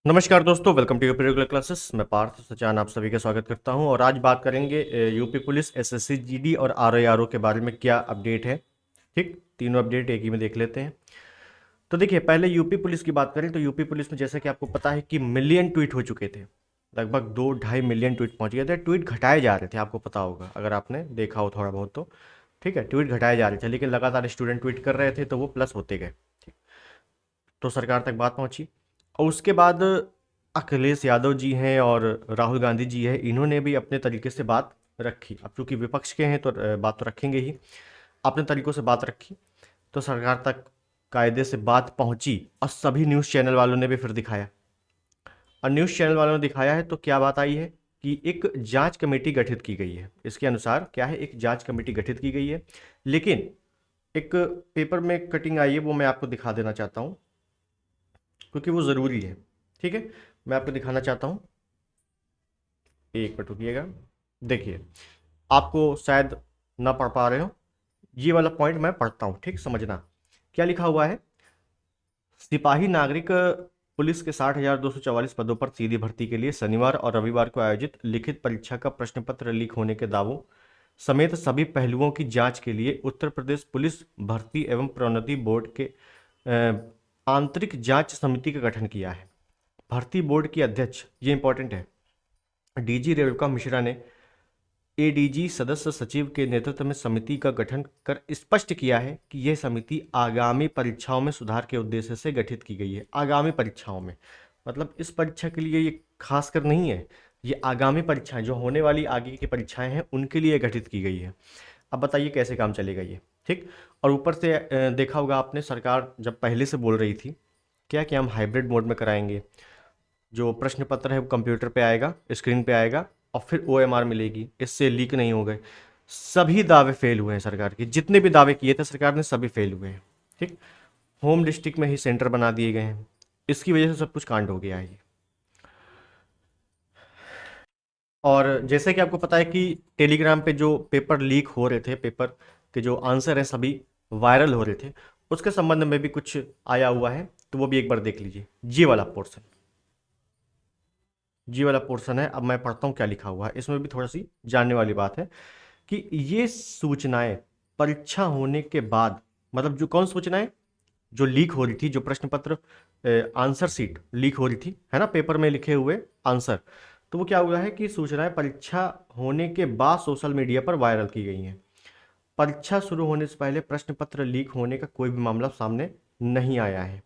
नमस्कार दोस्तों, welcome to UP regular classes. मैं पार्थ सचान आप सभी का स्वागत करता हूं और आज बात करेंगे यूपी पुलिस एसएससी जीडी और आरआईआरओ के बारे में क्या अपडेट है। ठीक, तीनों अपडेट एक ही में देख लेते हैं। तो देखिए, पहले यूपी पुलिस की बात करें तो यूपी पुलिस में जैसा कि आपको पता है कि मिलियन ट्वीट हो चुके थे। लगभग 2-2.5 मिलियन ट्वीट पहुंच गए थे। ट्वीट घटाए जा रहे थे, आपको पता होगा अगर आपने देखा हो थोड़ा बहुत तो। ठीक है, ट्वीट घटाए जा रहे थे लेकिन लगातार स्टूडेंट ट्वीट कर रहे थे तो वो प्लस होते गए। ठीक, तो सरकार तक बात पहुंची और उसके बाद अखिलेश यादव जी हैं और राहुल गांधी जी हैं, इन्होंने भी अपने तरीके से बात रखी। अब चूंकि विपक्ष के हैं तो बात तो रखेंगे ही। अपने तरीकों से बात रखी तो सरकार तक कायदे से बात पहुंची और सभी न्यूज़ चैनल वालों ने भी फिर दिखाया। और न्यूज़ चैनल वालों ने दिखाया है तो क्या बात आई है कि एक जांच कमेटी गठित की गई है। इसके अनुसार क्या है, एक जांच कमेटी गठित की गई है। लेकिन एक पेपर में कटिंग आई है, वो मैं आपको दिखा देना चाहता हूँ क्योंकि वो ज़रूरी है। ठीक है, मैं आपको दिखाना चाहता हूँ। एक मिनट रुकिएगा। देखिए, आपको शायद ना पढ़ पा रहे हो, ये वाला पॉइंट मैं पढ़ता हूँ, ठीक समझना। क्या लिखा हुआ है? सिपाही नागरिक पुलिस के 60,244 पदों पर सीधी भर्ती के लिए शनिवार और रविवार को आयोजित लिखित परीक्षा का प्रश्न पत्र लीक होने के दावों समेत सभी पहलुओं की जांच के लिए उत्तर प्रदेश पुलिस भर्ती एवं प्रोन्नति बोर्ड के आंतरिक जांच समिति का गठन किया है। भर्ती बोर्ड की अध्यक्ष, ये इंपॉर्टेंट है, डीजी रेणुका मिश्रा ने एडीजी सदस्य सचिव के नेतृत्व में समिति का गठन कर स्पष्ट किया है कि यह समिति आगामी परीक्षाओं में सुधार के उद्देश्य से गठित की गई है। आगामी परीक्षाओं में मतलब इस परीक्षा के लिए ये खासकर नहीं है, ये आगामी परीक्षाएं जो होने वाली आगे की परीक्षाएं हैं उनके लिए गठित की गई है। अब बताइए कैसे काम चलेगा ये। ठीक, और ऊपर से देखा होगा आपने, सरकार जब पहले से बोल रही थी क्या कि हम हाइब्रिड मोड में कराएंगे। जो प्रश्न पत्र है वो कंप्यूटर पे आएगा, स्क्रीन पे आएगा और फिर ओएमआर मिलेगी, इससे लीक नहीं हो गए। सभी दावे फेल हुए हैं सरकार के, जितने भी दावे किए थे सरकार ने सभी फेल हुए हैं। ठीक, होम डिस्ट्रिक्ट में ही सेंटर बना दिए गए हैं, इसकी वजह से सब कुछ कांड हो गया है ये। और जैसे कि आपको पता है कि टेलीग्राम पे जो पेपर लीक हो रहे थे, पेपर के जो आंसर हैं सभी वायरल हो रहे थे, उसके संबंध में भी कुछ आया हुआ है, तो वो भी एक बार देख लीजिए। जी वाला पोर्शन, जी वाला पोर्शन है। अब मैं पढ़ता हूँ क्या लिखा हुआ है, इसमें भी थोड़ा सी जानने वाली बात है कि ये सूचनाएं परीक्षा होने के बाद, मतलब जो कौन सूचनाएं, जो लीक हो रही थी, जो प्रश्न पत्र आंसर सीट लीक हो रही थी, है ना, पेपर में लिखे हुए आंसर, तो वो क्या हुआ है कि सूचनाएं परीक्षा होने के बाद सोशल मीडिया पर वायरल की गई हैं। परीक्षा शुरू होने से पहले प्रश्न पत्र लीक होने का कोई भी मामला सामने नहीं आया है।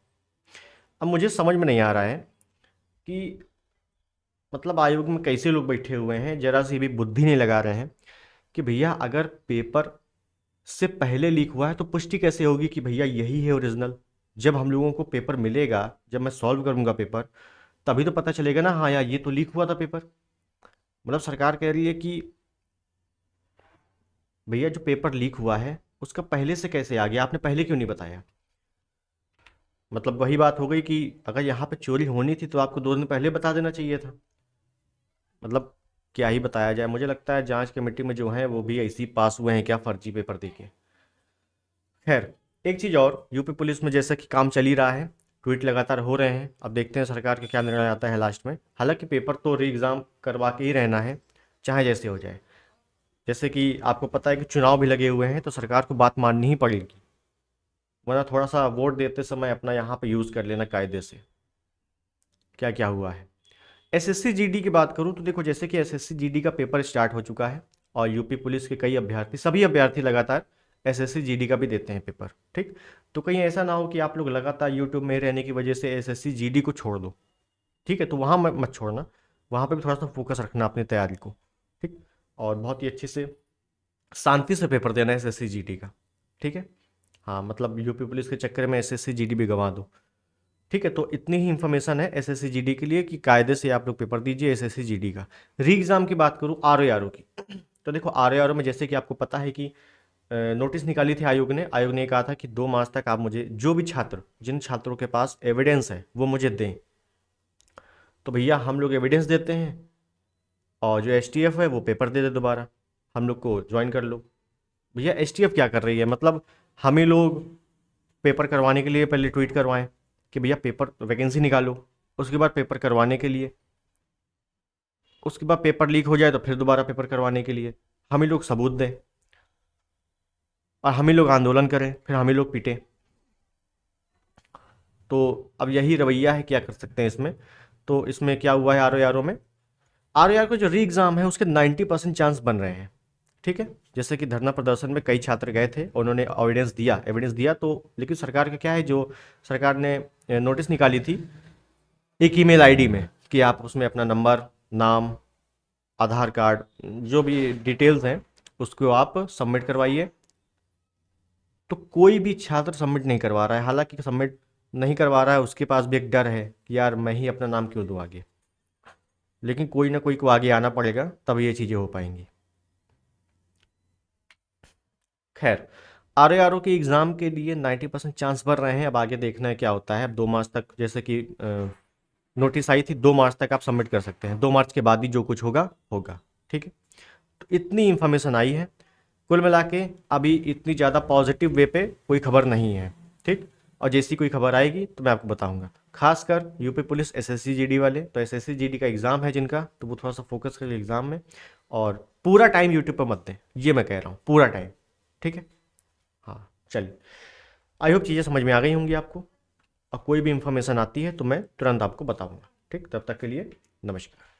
अब मुझे समझ में नहीं आ रहा है कि मतलब आयोग में कैसे लोग बैठे हुए हैं, जरा सी भी बुद्धि नहीं लगा रहे हैं कि भैया अगर पेपर से पहले लीक हुआ है तो पुष्टि कैसे होगी कि भैया यही है ओरिजिनल। जब हम लोगों को पेपर मिलेगा, जब मैं सॉल्व करूंगा पेपर, तभी तो पता चलेगा ना, हाँ यार ये तो लीक हुआ था पेपर। मतलब सरकार कह रही है कि भैया जो पेपर लीक हुआ है उसका पहले से कैसे आ गया, आपने पहले क्यों नहीं बताया। मतलब वही बात हो गई कि अगर यहाँ पे चोरी होनी थी तो आपको 2 दिन पहले बता देना चाहिए था। मतलब क्या ही बताया जाए, मुझे लगता है जांच कमेटी में जो है वो भी ऐसे ही पास हुए हैं क्या, फर्जी पेपर देके। खैर, एक चीज़ और, यूपी पुलिस में जैसा कि काम चल ही रहा है, ट्वीट लगातार हो रहे हैं। अब देखते हैं सरकार का क्या निर्णय आता है लास्ट में। हालांकि पेपर तो री एग्ज़ाम करवा के ही रहना है, चाहे जैसे हो जाए। जैसे कि आपको पता है कि चुनाव भी लगे हुए हैं तो सरकार को बात माननी ही पड़ेगी, वरना थोड़ा सा वोट देते समय अपना यहाँ पे यूज़ कर लेना कायदे से। क्या क्या हुआ है एसएससी जीडी की बात करूं तो देखो, जैसे कि एसएससी जीडी का पेपर स्टार्ट हो चुका है और यूपी पुलिस के कई अभ्यर्थी, सभी अभ्यर्थी लगातार एसएससी जीडी का भी देते हैं पेपर। ठीक, तो कहीं ऐसा ना हो कि आप लोग लगातार यूट्यूब में रहने की वजह से एसएससी जीडी को छोड़ दो। ठीक है, तो वहाँ मत छोड़ना, वहाँ पे भी थोड़ा सा फोकस रखना अपनी तैयारी को। ठीक, और बहुत ही अच्छे से शांति से पेपर देना है एसएससी जीडी का। ठीक है, हाँ मतलब यूपी पुलिस के चक्कर में एसएससी जीडी भी गंवा दो। ठीक है, तो इतनी ही इन्फॉर्मेशन है एसएससी जीडी के लिए कि कायदे से आप लोग पेपर दीजिए एसएससी जीडी का। री एग्ज़ाम की बात करूँ आरओ की, तो देखो आरओ में जैसे कि आपको पता है कि नोटिस निकाली थी आयोग ने ये कहा था कि 2 मास तक आप मुझे, जो भी छात्र, जिन छात्रों के पास एविडेंस है वो मुझे दें। तो भैया हम लोग एविडेंस देते हैं और जो एसटीएफ है वो पेपर दे दे दोबारा, हम लोग को ज्वाइन कर लो। भैया एसटीएफ क्या कर रही है, मतलब हम ही लोग पेपर करवाने के लिए पहले ट्वीट करवाएं कि भैया पेपर वैकेंसी निकालो, उसके बाद पेपर करवाने के लिए, उसके बाद पेपर लीक हो जाए तो फिर दोबारा पेपर करवाने के लिए, हम ही लोग सबूत दें और हम ही लोग आंदोलन करें, फिर हम ही लोग पीटें। तो अब यही रवैया है, क्या कर सकते हैं इसमें। तो इसमें क्या हुआ है, आर ओ में, आर का जो री एग्ज़ाम है उसके 90% चांस बन रहे हैं। ठीक है, जैसे कि धरना प्रदर्शन में कई छात्र गए थे, उन्होंने एविडेंस दिया तो, लेकिन सरकार का क्या है, जो सरकार ने नोटिस निकाली थी एक ईमेल आईडी में कि आप उसमें अपना नंबर, नाम, आधार कार्ड, जो भी डिटेल्स हैं उसको आप सबमिट करवाइए। तो कोई भी छात्र सबमिट नहीं करवा रहा है, हालांकि सबमिट नहीं करवा रहा है उसके पास भी एक डर है कि यार मैं ही अपना नाम क्यों दूँ आगे, लेकिन कोई ना कोई को आगे आना पड़ेगा तब ये चीज़ें हो पाएंगी। खैर, आर ओ के एग्ज़ाम के लिए 90% चांस बढ़ रहे हैं, अब आगे देखना है क्या होता है। अब 2 मार्च तक, जैसे कि नोटिस आई थी, 2 मार्च तक आप सबमिट कर सकते हैं, 2 मार्च के बाद ही जो कुछ होगा होगा। ठीक है, तो इतनी इन्फॉर्मेशन आई है। कुल मिला के अभी इतनी ज़्यादा पॉजिटिव वे पे कोई खबर नहीं है। ठीक, और जैसी कोई खबर आएगी तो मैं आपको बताऊंगा। खासकर यूपी पुलिस एसएससी जीडी वाले, तो एसएससी जीडी का एग्ज़ाम है जिनका, तो वो थोड़ा सा फोकस करें एग्ज़ाम में, और पूरा टाइम यूट्यूब पर मत दें, ये मैं कह रहा हूँ, पूरा टाइम। ठीक है, हाँ चलिए, आई होप चीज़ें समझ में आ गई होंगी आपको, और कोई भी इंफॉर्मेशन आती है तो मैं तुरंत आपको बताऊंगा। ठीक, तब तक के लिए नमस्कार।